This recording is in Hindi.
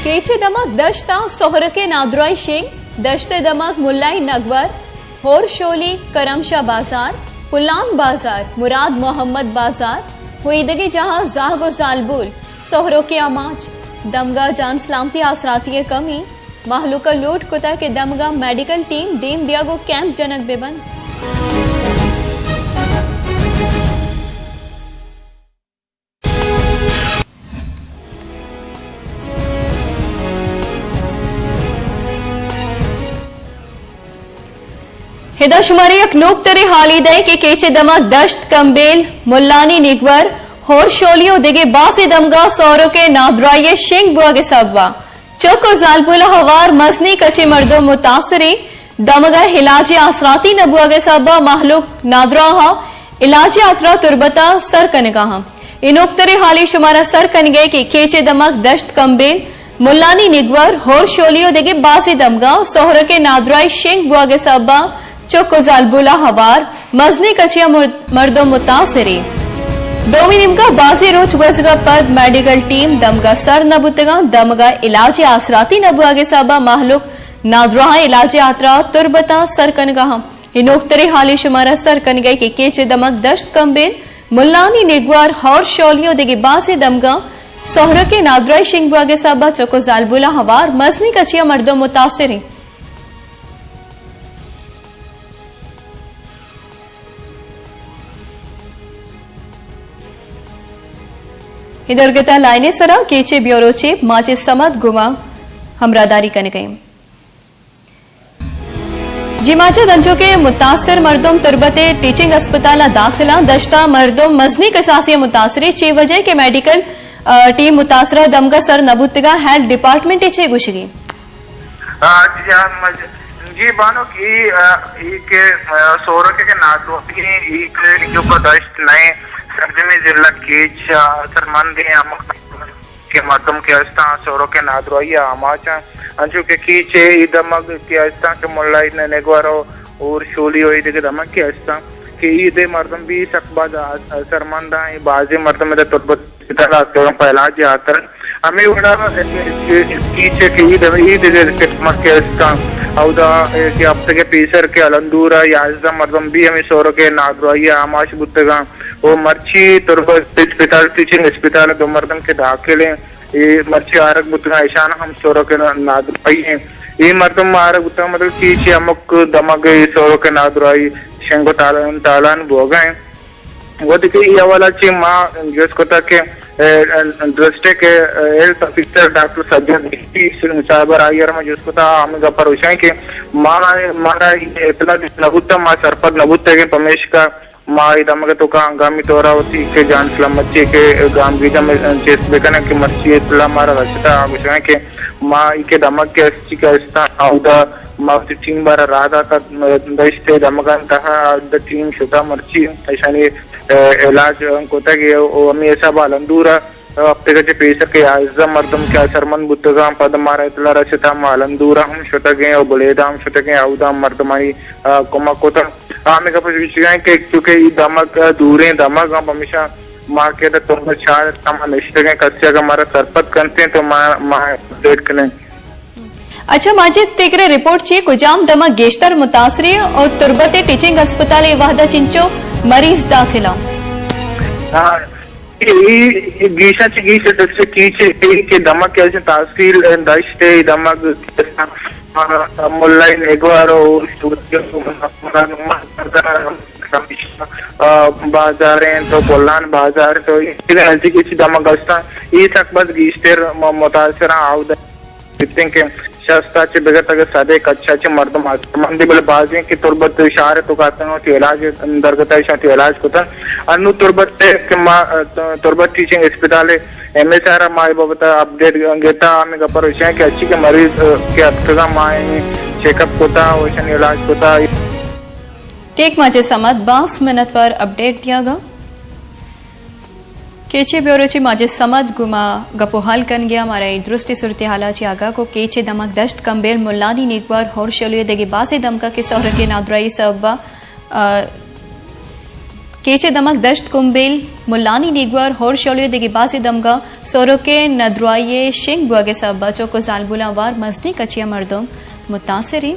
केचे दमक दश्ता सोहरके नादरोई शेंग दश्ते दमक मुल्लाई नगवर होर शोली करमशा बाजार पुलान बाजार मुराद मोहम्मद बाजार हुईदगी जहां जाहगो सालबुल सोहरो के आमाच दमगा जान सलामती आसराती कमी महलूका लूट कुता के दमगा मेडिकल टीम दीम दियागो कैंप जनक बेबंद। हिदा शुमारी एक नोक तरे हाली दे के केचे दमा दश्त कम्बेल मुल्लानी निगवर होर शोलियो दिगे बासी दमगा सौरो के नादराये शिंग बुआ के सबवा चौको जालपुला हवार मसनी कचे मर्दों मुतासरी दमगा हिलाजे आसराती नबुआ के सबवा महलूक नादराहा इलाजे आतरा तुरबता सर कनगाहा इनोक तरे हाली शुमारा सर कन गए कि केचे दमक दश्त कम्बेल मुल्लानी निगवर होर शोलियो दिगे बासी दमगा सोहरो के नादराये शिंग बुआ के सबवा चौको जालबुला हवार मजनी कचिया मर्दों मुतासरी डोमिनिमका बाजी रोच वजगा पद मेडिकल टीम दमगा सर नबुतगा दमगा इलाजे आसराती नबुआ के साबा महलूक नादराहा इलाजे आतरा तुरबता सर कनगाहा इनोक्तरे हाली शुमारा सर कन गए कि केचे दमक दश्त कम्बेल मुल्लानी निगवार हौर शौलियों देगे बाजी दमगा सोहर के नादराई शिंगबुआ के साबा चौको जालबुला हवार मजनी कचिया मर्दों मुतासरी इधर गता लाइने सरा केचे ब्यूरो चीफ माचे समद गुमा हमरादारी कन गए जिमाचे दंजो के मुतासर मर्दों तुरबते टीचिंग अस्पताल दाखिला दश्ता मर्दों मजनी कसासी मुतासरी 6 वजह के मेडिकल टीम मुतासरा दमगा सर नबुतगा हेल्थ डिपार्टमेंट चे गुशगी जी बानो की के सोरो के नादो की जो को दश्त नए सर्जमी जिला केच सरमंदी के मर्दम के अस्ता सोरो के नादरोई आमाच अंजु के कीचे इदमग के अस्ता के मुल्लाई ने नेगवारो और शोली होई दे दमग के अस्ता के इदे मर्दम भी सकबाद सरमंदा है बाजी मर्दम में तुरबत इतना तो पहला जी आतर हमें उड़ा कीचे के इदे किस्मत के अस्ता औदा के अब तक पीसर के अलंदूरा याजदा मर्दम भी हमें सोरो के नादरोई आमाच बुद्धगा वो मर्ची तुरबत अस्पताल टीचिंग अस्पताल दो मर्दम के दाखिले ये मर्ची आरक बुद्धगा ईशान हम सोरो के नादरोई हैं ये मर्दम आरक बुद्धगा मतलब कीचे अमुक दमग सोरो के नादरोई शेंगो तालान बोगा हैं वो देखिए ये वाला ची माँ जिसको तक के दृष्टि के हेल्थ ऑफिसर डॉक्टर सज्जन मुसाबर आयर में जिसको था हमें गपर उशाई के मारा इतना नबुत्ता माँ सरपद नबुत्ता के पमेश का माँ इधम तो का अंगामी तोरा होती के जान सलाम मच्छी के गांव गीजा में चेस बेकने की मच्छी इतना मारा रचता आगुशाई के माँ इके दमक के अच्छी का स्थान आउदा माँ टीम बारा राधा का दश्ते दमकान तहा द टीम शुता मर्ची ऐसा नहीं इलाज कोता के वो हमें ऐसा बालंदूरा अब तक के पैसे के आज़ा मर्दम के सरमन बुद्धगा पद मारा इतला रचता मालंदूरा हम शुता गए और बुलेदा हम शुता गए आउदा मर्दमाई कोमा कोता हमें का विषय के क्योंकि ये दमक दूरे दमक हम हमेशा माँ के तो तुम चार तमाम निश्चित के कच्चे का हमारा सरपत करते हैं तो माँ अपडेट करें। अच्छा माजिद तेकरे रिपोर्ट ची कुजाम दमा गेश्तर मुतासरी और तुरबते टीचिंग अस्पताल वाहदा चिंचो मरीज दाखिला ये गीशा ची गीशा दस्ते कीचे के दमक कैसे तासील दश्ते दमक मुल्लाई नेगवारो बाजार हैं तो बोलान बाजार तो इधर नजदीक इसी दमक अस्ता ये तक बस गीश्तर मुतासरा आउदा कितने के शस्ता चे बगैर तक सादे कच्चा चे मर्दम मंदी बल बाजी की तुरबत इशारे तो कहते हैं कि इलाज अंतर्गत है शायद इलाज कोता अनु तुरबत के तुरबत टीचिंग अस्पताल एमएसआर माय बबता अपडेट गेता हमें कपर विषय के अच्छी के मरीज के अतगा माय चेकअप कोता वैसे इलाज कोता टेक माजे समत 22 मिनट पर अपडेट दिया गया केचे ब्यूरोची माजे समद गुमा गपोहाल कन गया हमारा दुरुस्ती सूरत हालाची आगा को केचे दमक दश्त कम्बेल मुल्लानी निगवार होर शलियो देगे बासे दमका के सोहर के नादराई सबा केचे दमक दश्त कुम्बेल मुल्लानी निगवर होर शोलियो दिगी बाजी दमगा सोरोके नद्राये शिंग बुआगे सब चोको जालबुला वार मजनी कचिया मर्दम मुतासिरी